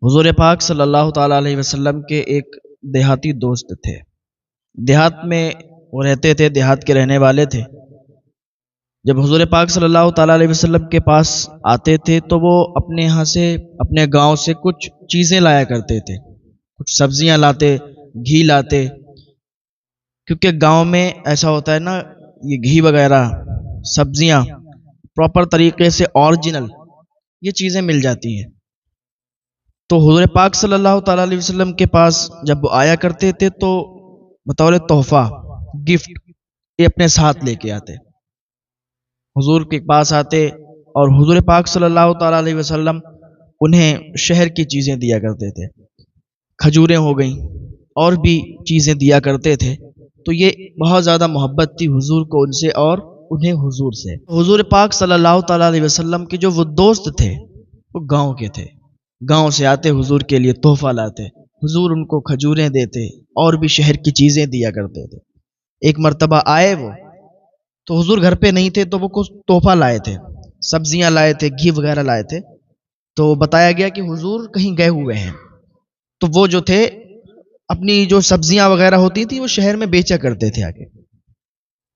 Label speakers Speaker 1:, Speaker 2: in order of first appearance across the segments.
Speaker 1: حضور پاک صلی اللہ تعالیٰ علیہ وسلم کے ایک دیہاتی دوست تھے۔ دیہات میں وہ رہتے تھے، دیہات کے رہنے والے تھے۔ جب حضور پاک صلی اللہ تعالیٰ علیہ وسلم کے پاس آتے تھے تو وہ اپنے یہاں سے، اپنے گاؤں سے کچھ چیزیں لایا کرتے تھے، کچھ سبزیاں لاتے، گھی لاتے، کیونکہ گاؤں میں ایسا ہوتا ہے نا، یہ گھی وغیرہ سبزیاں پراپر طریقے سے اوریجنل یہ چیزیں مل جاتی ہیں۔ تو حضور پاک صلی اللہ تعالیٰ علیہ وسلم کے پاس جب وہ آیا کرتے تھے تو بطور تحفہ، گفٹ، یہ اپنے ساتھ لے کے آتے، حضور کے پاس آتے، اور حضور پاک صلی اللہ تعالیٰ علیہ وسلم انہیں شہر کی چیزیں دیا کرتے تھے، کھجوریں ہو گئیں اور بھی چیزیں دیا کرتے تھے۔ تو یہ بہت زیادہ محبت تھی حضور کو ان سے اور انہیں حضور سے۔ حضور پاک صلی اللہ تعالیٰ علیہ وسلم کے جو وہ دوست تھے وہ گاؤں کے تھے، گاؤں سے آتے، حضور کے لیے تحفہ لاتے، حضور ان کو کھجوریں دیتے اور بھی شہر کی چیزیں دیا کرتے تھے۔ ایک مرتبہ آئے وہ تو حضور گھر پہ نہیں تھے، تو وہ کچھ تحفہ لائے تھے، سبزیاں لائے تھے، گھی وغیرہ لائے تھے۔ تو بتایا گیا کہ حضور کہیں گئے ہوئے ہیں، تو وہ جو تھے اپنی جو سبزیاں وغیرہ ہوتی تھی وہ شہر میں بیچا کرتے تھے آگے،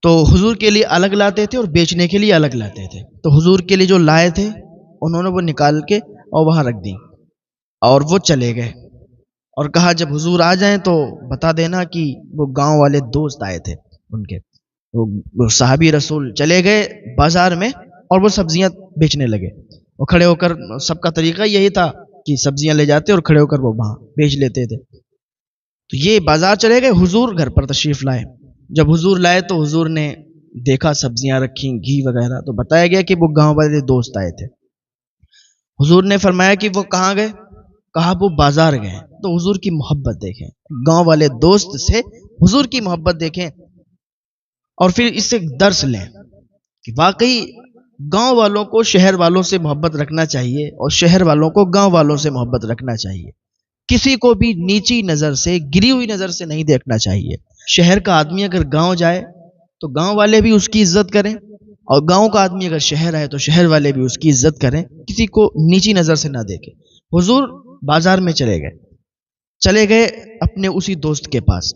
Speaker 1: تو حضور کے لیے الگ لاتے تھے اور بیچنے کے لیے الگ لاتے تھے۔ تو حضور کے لیے جو لائے تھے انہوں نے وہ نکال کے اور وہاں رکھ دی، اور وہ چلے گئے اور کہا جب حضور آ جائیں تو بتا دینا کہ وہ گاؤں والے دوست آئے تھے ان کے۔ وہ صحابی رسول چلے گئے بازار میں اور وہ سبزیاں بیچنے لگے۔ وہ کھڑے ہو کر، سب کا طریقہ یہی تھا کہ سبزیاں لے جاتے اور کھڑے ہو کر وہ وہاں بیچ لیتے تھے۔ تو یہ بازار چلے گئے، حضور گھر پر تشریف لائے۔ جب حضور لائے تو حضور نے دیکھا سبزیاں رکھی، گھی وغیرہ، تو بتایا گیا کہ وہ گاؤں والے دوست آئے تھے۔ حضور نے فرمایا کہ وہ کہاں گئے؟ کہا وہ بازار گئے۔ تو حضور کی محبت دیکھیں، گاؤں والے دوست سے حضور کی محبت دیکھیں، اور پھر اس سے درس لیں کہ واقعی گاؤں والوں کو شہر والوں سے محبت رکھنا چاہیے اور شہر والوں کو گاؤں والوں سے محبت رکھنا چاہیے۔ کسی کو بھی نیچی نظر سے، گری ہوئی نظر سے نہیں دیکھنا چاہیے۔ شہر کا آدمی اگر گاؤں جائے تو گاؤں والے بھی اس کی عزت کریں، اور گاؤں کا آدمی اگر شہر آئے تو شہر والے بھی اس کی عزت کریں، کسی کو نیچی نظر سے نہ دیکھیں۔ حضور بازار میں چلے گئے اپنے اسی دوست کے پاس،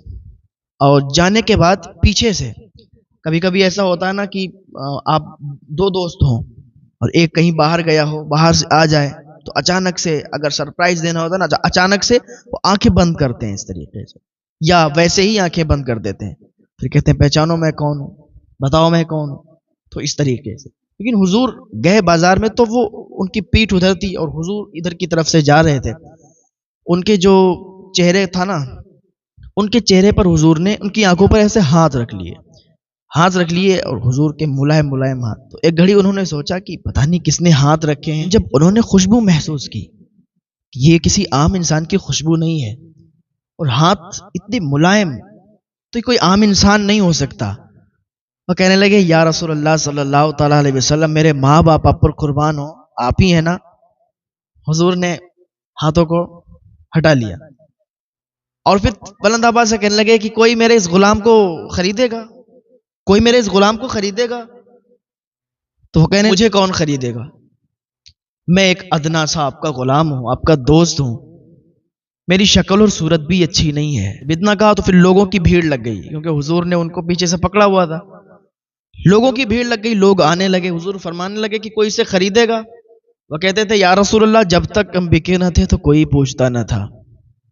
Speaker 1: اور جانے کے بعد پیچھے سے، کبھی کبھی ایسا ہوتا ہے نا کہ آپ دو دوست ہوں اور ایک کہیں باہر گیا ہو، باہر سے آ جائے تو اچانک سے اگر سرپرائز دینا ہوتا ہے نا، اچانک سے وہ آنکھیں بند کرتے ہیں اس طریقے سے، یا ویسے ہی آنکھیں بند کر دیتے ہیں، پھر کہتے ہیں پہچانو میں کون ہوں، بتاؤ میں کون ہوں، تو اس طریقے سے۔ لیکن حضور گئے بازار میں تو وہ ان کی پیٹھ ادھر تھی اور حضور ادھر کی طرف سے جا رہے تھے۔ ان کے جو چہرے تھا نا، ان کے چہرے پر حضور نے ان کی آنکھوں پر ایسے ہاتھ رکھ لیے اور حضور کے ملائم ملائم ہاتھ۔ تو ایک گھڑی انہوں نے سوچا کہ پتہ نہیں کس نے ہاتھ رکھے ہیں۔ جب انہوں نے خوشبو محسوس کی کہ یہ کسی عام انسان کی خوشبو نہیں ہے، اور ہاتھ اتنے ملائم، تو یہ کوئی عام انسان نہیں ہو سکتا۔ وہ کہنے لگے یا رسول اللہ صلی اللہ تعالیٰ علیہ وسلم، میرے ماں باپ آپ پر قربان ہو، آپ ہی ہیں نا؟ حضور نے ہاتھوں کو ہٹا لیا اور پھر بلند آواز سے کہنے لگے کہ کوئی میرے اس غلام کو خریدے گا؟ کوئی میرے اس غلام کو خریدے گا؟ تو وہ کہنے مجھے کون خریدے گا؟ میں ایک ادنا سا آپ کا غلام ہوں، آپ کا دوست ہوں، میری شکل اور صورت بھی اچھی نہیں ہے۔ اتنا کہا تو پھر لوگوں کی بھیڑ لگ گئی، کیونکہ حضور نے ان کو پیچھے سے پکڑا ہوا تھا۔ لوگوں کی بھیڑ لگ گئی، لوگ آنے لگے، حضور فرمانے لگے کہ کوئی اسے خریدے گا؟ وہ کہتے تھے یا رسول اللہ، جب تک ہم بکے نہ تھے تو کوئی پوچھتا نہ تھا،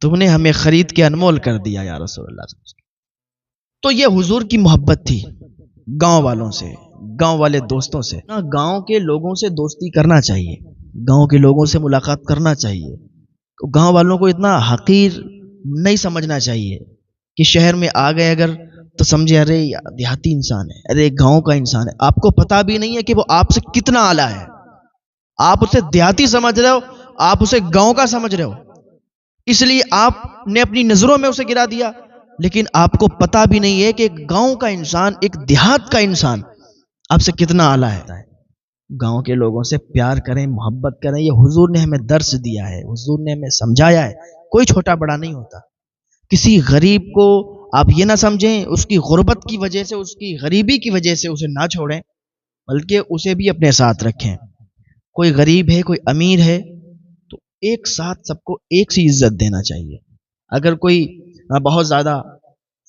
Speaker 1: تم نے ہمیں خرید کے انمول کر دیا یا رسول اللہ۔ تو یہ حضور کی محبت تھی گاؤں والوں سے، گاؤں والے دوستوں سے۔ گاؤں کے لوگوں سے دوستی کرنا چاہیے، گاؤں کے لوگوں سے ملاقات کرنا چاہیے۔ گاؤں والوں کو اتنا حقیر نہیں سمجھنا چاہیے کہ شہر میں آ گئے اگر تو سمجھے ارے دیہاتی انسان ہے، ارے گاؤں کا انسان ہے۔ آپ کو پتہ بھی نہیں ہے کہ وہ آپ سے کتنا اعلیٰ ہے۔ آپ اسے دیہاتی سمجھ رہے ہو، آپ اسے گاؤں کا سمجھ رہے ہو، اس لیے آپ نے اپنی نظروں میں اسے گرا دیا، لیکن آپ کو پتہ بھی نہیں ہے کہ ایک گاؤں کا انسان، ایک دیہات کا انسان آپ سے کتنا اعلیٰ ہے۔ گاؤں کے لوگوں سے پیار کریں، محبت کریں، یہ حضور نے ہمیں درس دیا ہے، حضور نے ہمیں سمجھایا ہے۔ کوئی چھوٹا بڑا نہیں ہوتا۔ کسی غریب کو آپ یہ نہ سمجھیں اس کی غربت کی وجہ سے، اس کی غریبی کی وجہ سے اسے نہ چھوڑیں، بلکہ اسے بھی اپنے ساتھ رکھیں۔ کوئی غریب ہے، کوئی امیر ہے، تو ایک ساتھ سب کو ایک سی عزت دینا چاہیے. اگر کوئی بہت زیادہ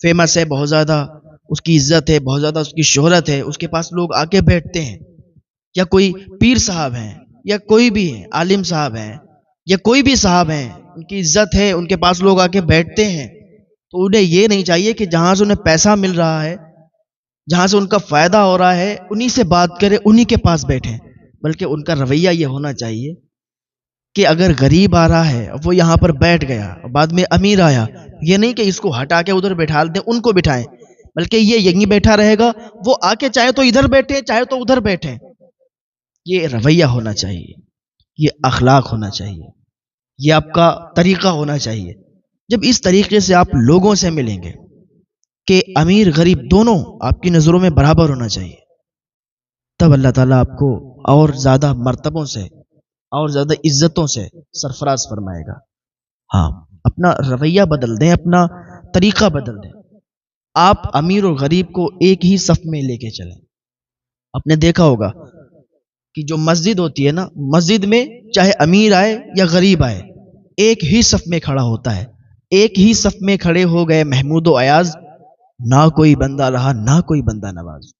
Speaker 1: فیمس ہے، بہت زیادہ اس کی عزت ہے، بہت زیادہ اس کی شہرت ہے، اس کے پاس لوگ آ کے بیٹھتے ہیں، یا کوئی پیر صاحب ہیں، یا کوئی بھی ہے عالم صاحب ہیں، یا کوئی بھی صاحب ہیں، ان کی عزت ہے، ان کے پاس لوگ آ کے بیٹھتے ہیں، تو انہیں یہ نہیں چاہیے کہ جہاں سے انہیں پیسہ مل رہا ہے، جہاں سے ان کا فائدہ ہو رہا ہے، انہی سے بات کرے، انہی کے پاس بیٹھیں. بلکہ ان کا رویہ یہ ہونا چاہیے کہ اگر غریب آ رہا ہے وہ یہاں پر بیٹھ گیا، بعد میں امیر آیا، یہ نہیں کہ اس کو ہٹا کے ادھر بٹھا دیں، ان کو بٹھائیں، بلکہ یہ یہیں بیٹھا رہے گا، وہ آ کے چاہے تو ادھر بیٹھے چاہے تو ادھر بیٹھے. یہ رویہ ہونا چاہیے، یہ اخلاق ہونا چاہیے، یہ آپ کا طریقہ ہونا چاہیے. جب اس طریقے سے آپ لوگوں سے ملیں گے کہ امیر غریب دونوں آپ کی نظروں میں برابر ہونا چاہیے، تب اللہ تعالیٰ آپ کو اور زیادہ مرتبوں سے اور زیادہ عزتوں سے سرفراز فرمائے گا. ہاں، اپنا رویہ بدل دیں، اپنا طریقہ بدل دیں. آپ امیر اور غریب کو ایک ہی صف میں لے کے چلیں. آپ نے دیکھا ہوگا کہ جو مسجد ہوتی ہے نا، مسجد میں چاہے امیر آئے یا غریب آئے، ایک ہی صف میں کھڑا ہوتا ہے. ایک ہی صف میں کھڑے ہو گئے محمود و ایاز، نہ کوئی بندہ رہا نہ کوئی بندہ نواز.